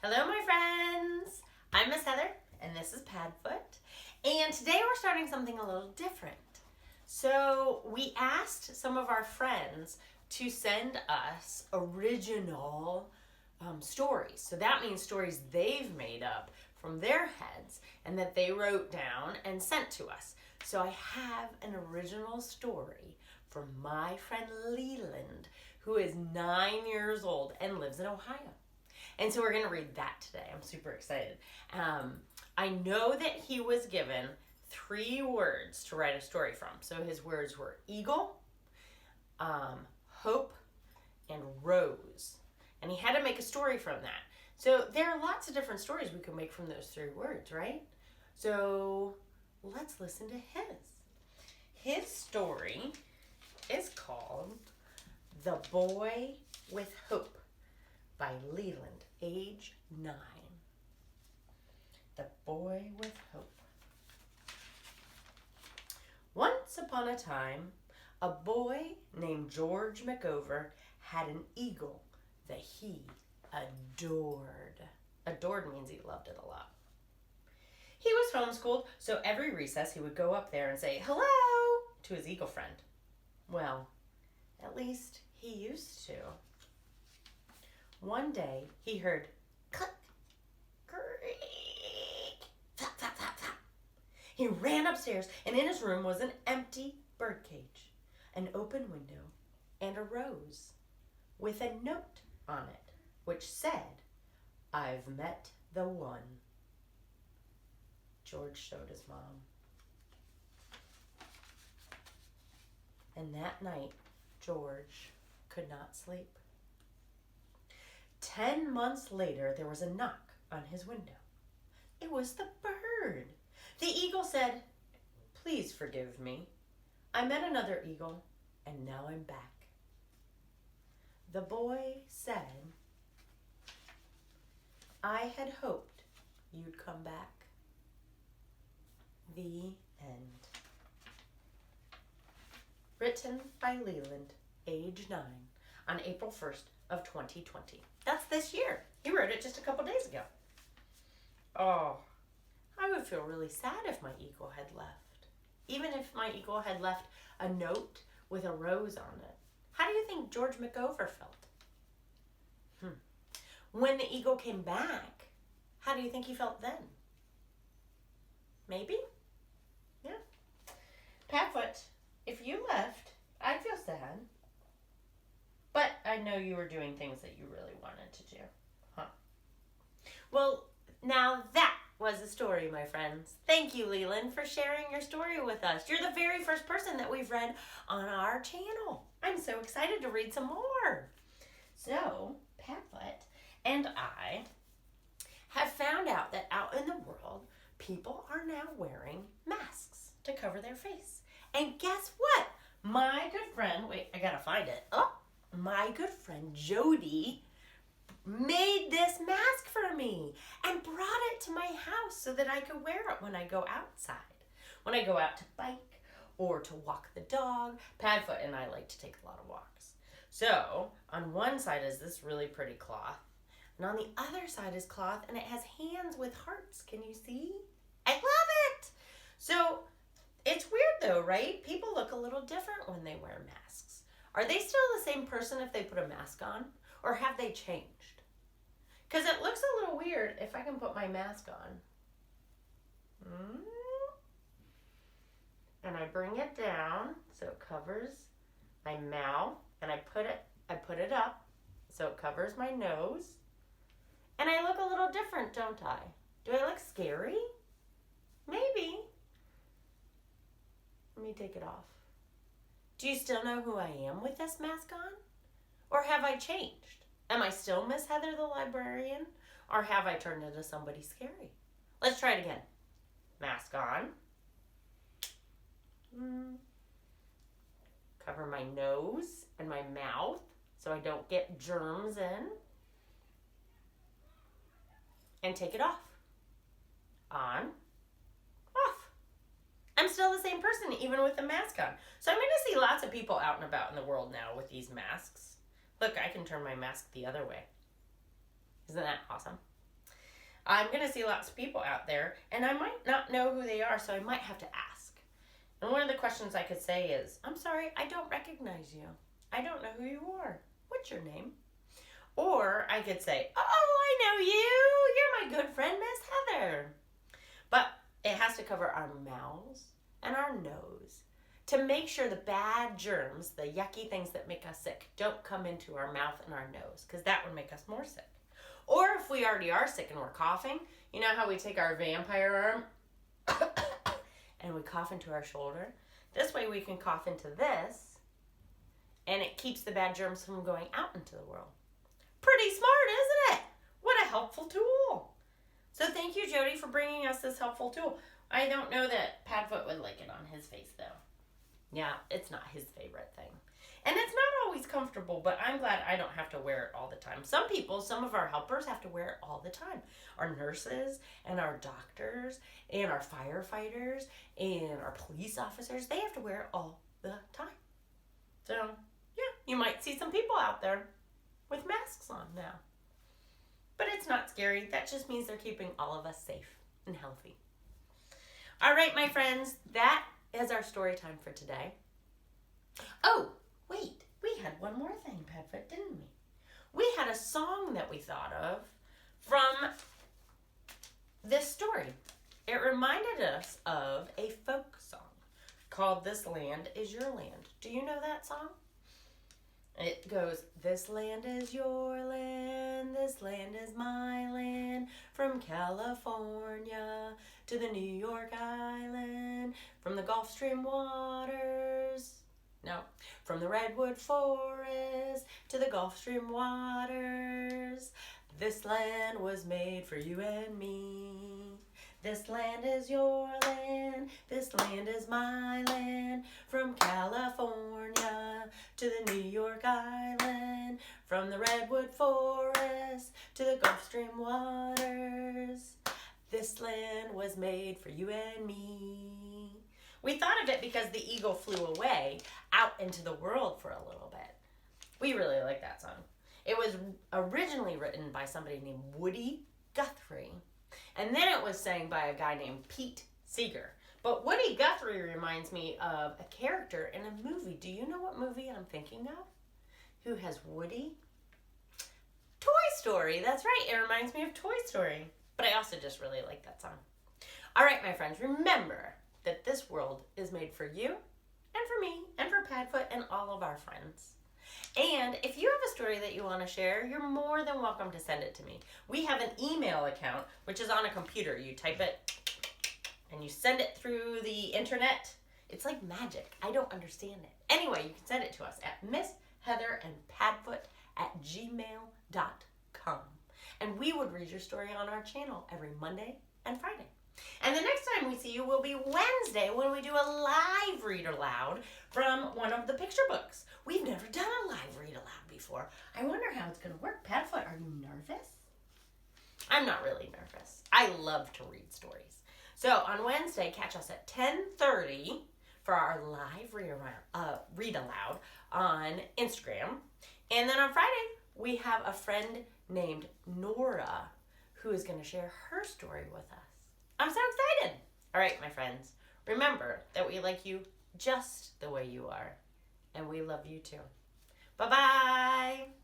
Hello, my friends. I'm Miss Heather, and this is Padfoot. And today we're starting something a little different. So we asked some of our friends to send us original stories. So that means stories they've made up from their heads and that they wrote down and sent to us. So I have an original story from my friend Leland, who is 9 years old and lives in Ohio. And so we're going to read that today. I'm super excited. I know that he was given 3 words to write a story from. So his words were eagle, hope, and rose. And he had to make a story from that. So there are lots of different stories we could make from those 3 words, right? So let's listen to his. His story is called The Boy with Hope by Leland, age 9. The Boy with Hope. Once upon a time, a boy named George McOver had an eagle that he adored. Adored means he loved it a lot. He was homeschooled, so every recess he would go up there and say hello to his eagle friend. Well, at least he used to. One day he heard click, creak, flap, flap, flap, flap. He ran upstairs, and in his room was an empty birdcage, an open window, and a rose with a note on it which said, "I've met the one." George showed his mom. And that night, George could not sleep. 10 months later, there was a knock on his window. It was the bird. The eagle said, "Please forgive me. I met another eagle, and now I'm back." The boy said, "I had hoped you'd come back." The end. Written by Leland, age 9, on April 1st of 2020. That's this year. He wrote it just a couple days ago. Oh, I would feel really sad if my eagle had left. Even if my eagle had left a note with a rose on it. How do you think George McOver felt? When the eagle came back, how do you think he felt then? Maybe? Yeah. Padfoot, if you left, I'd feel sad. But I know you were doing things that you really wanted to do. Huh? Well, now that was a story, my friends. Thank you, Leland, for sharing your story with us. You're the very first person that we've read on our channel. I'm so excited to read some more. So, Padfoot and I have found out that out in the world, people are now wearing masks to cover their face. And guess what? My good friend, wait, I gotta find it. My good friend Jody made this mask for me and brought it to my house so that I could wear it when I go outside. When I go out to bike or to walk the dog. Padfoot and I like to take a lot of walks. So on one side is this really pretty cloth. And on the other side is cloth, and it has hands with hearts. Can you see? I love it! So it's weird though, right? People look a little different when they wear masks. Are they still the same person if they put a mask on? Or have they changed? Because it looks a little weird if I can put my mask on. And I bring it down so it covers my mouth. And I put it up so it covers my nose. And I look a little different, don't I? Do I look scary? Maybe. Let me take it off. Do you still know who I am with this mask on? Or have I changed? Am I still Miss Heather the librarian? Or have I turned into somebody scary? Let's try it again. Mask on. Cover my nose and my mouth so I don't get germs in. And take it off. On. Off. I'm still the same person even with the mask on. So I'm going to see lots of people out and about in the world now with these masks. Look, I can turn my mask the other way. Isn't that awesome? I'm going to see lots of people out there, and I might not know who they are, so I might have to ask. And one of the questions I could say is, I'm sorry, I don't recognize you. I don't know who you are. What's your name? Or I could say, oh, I know you. You're my good friend, Miss Heather. But it has to cover our mouths and our nose to make sure the bad germs, the yucky things that make us sick, don't come into our mouth and our nose, because that would make us more sick. Or if we already are sick and we're coughing, you know how we take our vampire arm and we cough into our shoulder? This way we can cough into this, and it keeps the bad germs from going out into the world. Pretty smart, isn't it? What a helpful tool. So thank you, Jody, for bringing us this helpful tool. I don't know that Padfoot would like it on his face, though. Yeah, it's not his favorite thing. And it's not always comfortable, but I'm glad I don't have to wear it all the time. Some people, some of our helpers have to wear it all the time. Our nurses and our doctors and our firefighters and our police officers, they have to wear it all the time. So, yeah, you might see some people out there with masks on now. But it's not scary. That just means they're keeping all of us safe and healthy. All right, my friends, that is our story time for today. Oh, wait, we had one more thing, Padfoot, didn't we? We had a song that we thought of from this story. It reminded us of a folk song called This Land Is Your Land. Do you know that song? It goes, this land is your land, this land is my land, from California to the New York Island, from the Gulf Stream waters, no, from the Redwood Forest to the Gulf Stream waters. This land was made for you and me. This land is your land, this land is my land, from California to the New York Island, from the Redwood Forest to the Gulf Stream waters. This land was made for you and me. We thought of it because the eagle flew away out into the world for a little bit. We really like that song. It was originally written by somebody named Woody Guthrie. And then it was sang by a guy named Pete Seeger. But Woody Guthrie reminds me of a character in a movie. Do you know what movie I'm thinking of? Who has Woody? Toy Story. That's right. It reminds me of Toy Story. But I also just really like that song. All right, my friends. Remember that this world is made for you and for me and for Padfoot and all of our friends. And if you have a story that you want to share, you're more than welcome to send it to me. We have an email account, which is on a computer. You type it and you send it through the internet. It's like magic. I don't understand it. Anyway, you can send it to us at missheatherandpadfoot@gmail.com. And we would read your story on our channel every Monday and Friday. And the next time we see you will be Wednesday when we do a live read aloud from one of the picture books. We've never done a live read aloud before. I wonder how it's going to work. Padfoot, are you nervous? I'm not really nervous. I love to read stories. So on Wednesday, catch us at 10:30 for our live read aloud on Instagram. And then on Friday, we have a friend named Nora who is going to share her story with us. I'm so excited. All right, my friends, remember that we like you just the way you are, and we love you too. Bye-bye.